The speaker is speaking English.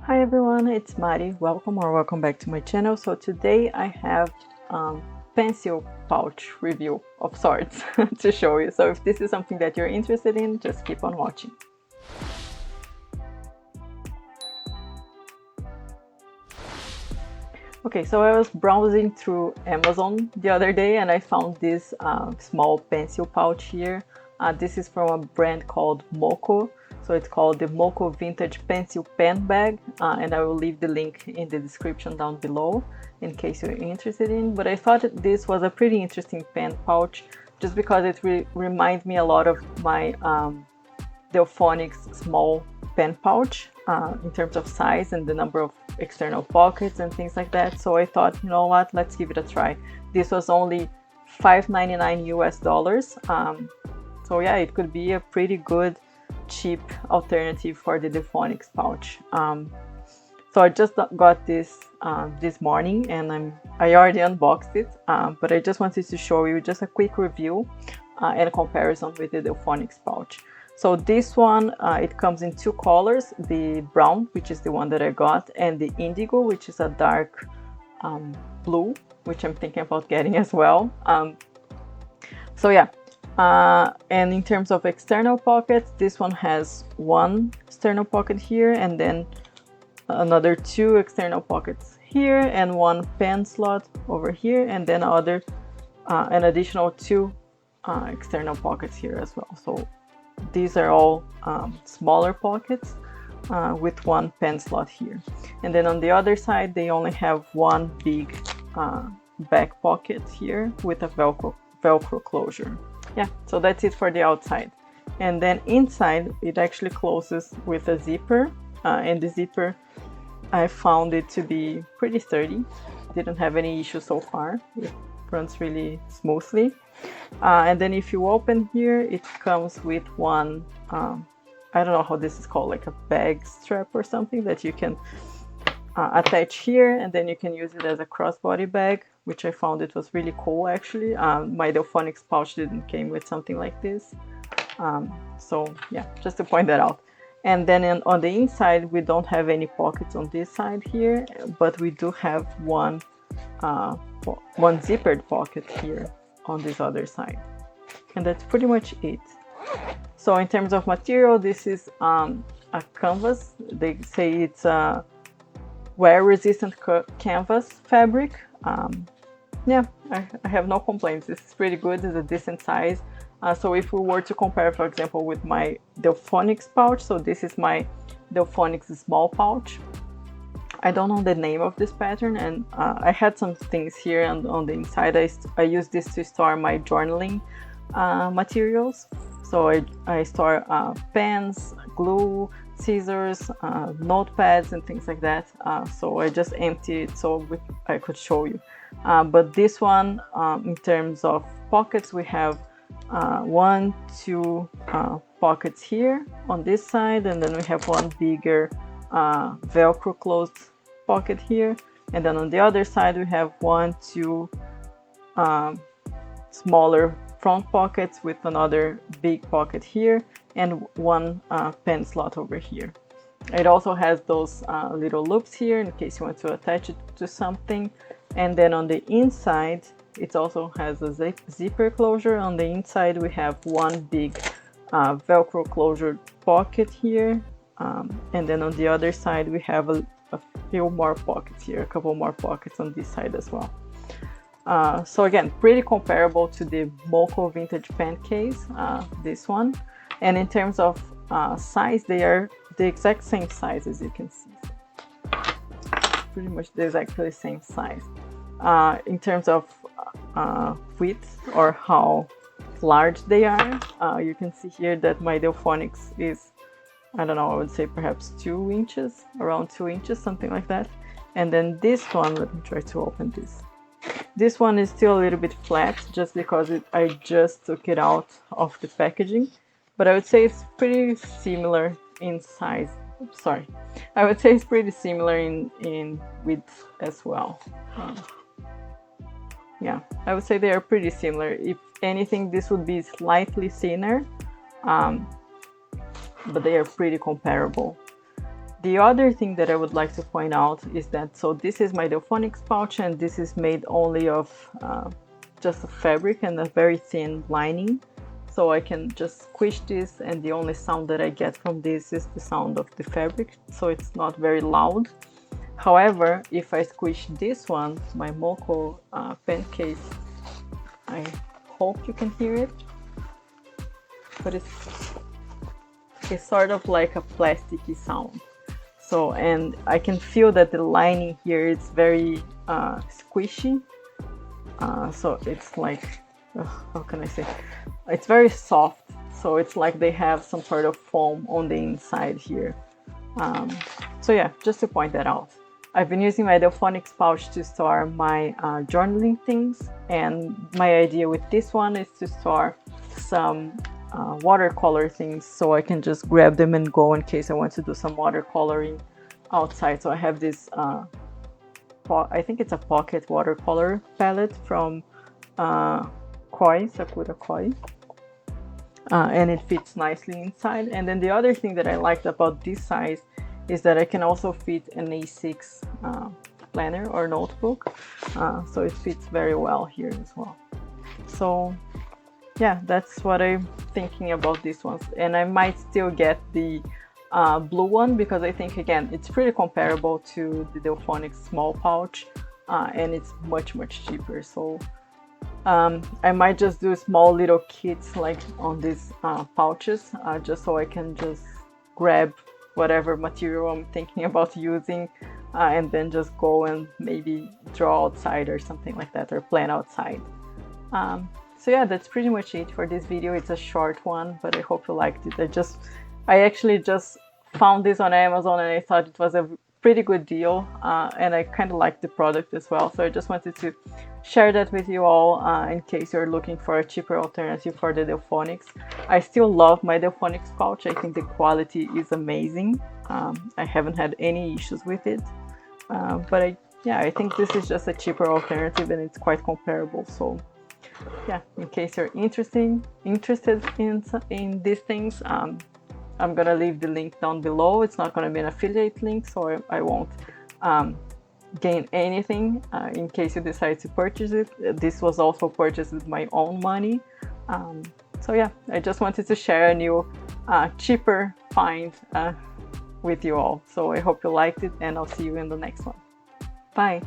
Hi everyone, it's Mari. Welcome back to my channel. So today I have pencil pouch review of sorts to show you. So if this is something that you're interested in, just keep on watching. Okay, so I was browsing through Amazon the other day and I found this small pencil pouch here. This is from a brand called MoKo. So it's called the MoKo Vintage Pencil Pen Bag, and I will leave the link in the description down below in case you're interested in. But I thought that this was a pretty interesting pen pouch just because it reminds me a lot of my Delfonics small pen pouch in terms of size and the number of external pockets and things like that. So I thought, you know what, let's give it a try. This was only $5.99 US. So yeah, it could be a pretty good cheap alternative for the Delfonics pouch. So I just got this this morning and I already unboxed it, but I just wanted to show you just a quick review and comparison with the Delfonics pouch. So this one, it comes in two colors, the brown, which is the one that I got, and the indigo, which is a dark blue, which I'm thinking about getting as well. So yeah, and in terms of external pockets, this one has one external pocket here and then another two external pockets here and one pen slot over here and then an additional two external pockets here as well. So these are all smaller pockets with one pen slot here. And then on the other side, they only have one big back pocket here with a Velcro closure. Yeah, so that's it for the outside. And then inside, it actually closes with a zipper. And the zipper, I found it to be pretty sturdy. Didn't have any issues so far. It runs really smoothly. And then if you open here, it comes with one, I don't know how this is called, like a bag strap or something that you can attach here, and then you can use it as a crossbody bag, which I found it was really cool actually. My Delfonics pouch didn't came with something like this. So yeah, just to point that out. And then on the inside, we don't have any pockets on this side here, but we do have one zippered pocket here on this other side. And that's pretty much it. So in terms of material, this is a canvas. They say it's a wear-resistant canvas fabric. Yeah, I have no complaints. This is pretty good. It's a decent size. So if we were to compare, for example, with my Delfonics pouch, so this is my Delfonics small pouch. I don't know the name of this pattern, and I had some things here on the inside. I use this to store my journaling materials. So I store pens, glue, scissors, notepads and things like that. So I just empty it so I could show you. But this one, in terms of pockets, we have one, two pockets here on this side, and then we have one bigger Velcro closed pocket here, and then on the other side we have one, two smaller front pockets with another big pocket here and one pen slot over here. It also has those little loops here in case you want to attach it to something. And then on the inside, it also has a zipper closure. On the inside, we have one big Velcro closure pocket here. And then on the other side, we have a few more pockets here, a couple more pockets on this side as well. So again, pretty comparable to the MoKo Vintage Pen Case, this one. And in terms of size, they are the exact same size as you can see. Pretty much the exactly same size. In terms of width or how large they are, you can see here that my Delfonics is, I don't know, I would say perhaps 2 inches, around 2 inches, something like that. And then this one, let me try to open this. This one is still a little bit flat just because I just took it out of the packaging, but I would say it's pretty similar in size. Oops, sorry. I would say it's pretty similar in width as well. Yeah, I would say they are pretty similar. If anything, this would be slightly thinner, but they are pretty comparable. The other thing that I would like to point out is that, so this is my Delfonics pouch, and this is made only of just a fabric and a very thin lining. So I can just squish this, and the only sound that I get from this is the sound of the fabric, so it's not very loud. However, if I squish this one, my MoKo pen case, I hope you can hear it, but it's sort of like a plasticky sound. So, and I can feel that the lining here is very squishy. So it's like, how can I say? It's very soft. So it's like they have some sort of foam on the inside here. So yeah, just to point that out. I've been using my Delfonics pouch to store my journaling things, and my idea with this one is to store some watercolor things, so I can just grab them and go in case I want to do some watercoloring outside. So I have this, I think it's a pocket watercolor palette from Sakura Koi, and it fits nicely inside. And then the other thing that I liked about this size is that I can also fit an A6 planner or notebook, so it fits very well here as well. So yeah, that's what I'm thinking about these ones, and I might still get the blue one because I think, again, it's pretty comparable to the Delfonics small pouch, and it's much cheaper. So I might just do small little kits like on these pouches, just so I can just grab whatever material I'm thinking about using, and then just go and maybe draw outside or something like that, or plan outside. So yeah, that's pretty much it for this video. It's a short one, but I hope you liked it. I actually just found this on Amazon, and I thought it was a pretty good deal, and I kind of liked the product as well. So I just wanted to share that with you all, in case you're looking for a cheaper alternative for the Delfonics. I still love my Delfonics pouch. I think the quality is amazing. I haven't had any issues with it, but I think this is just a cheaper alternative, and it's quite comparable. So yeah, in case you're interested in these things, I'm gonna leave the link down below. It's not gonna be an affiliate link, so I won't gain anything in case you decide to purchase it. This was also purchased with my own money. So yeah, I just wanted to share a new cheaper find with you all. So I hope you liked it, and I'll see you in the next one. Bye!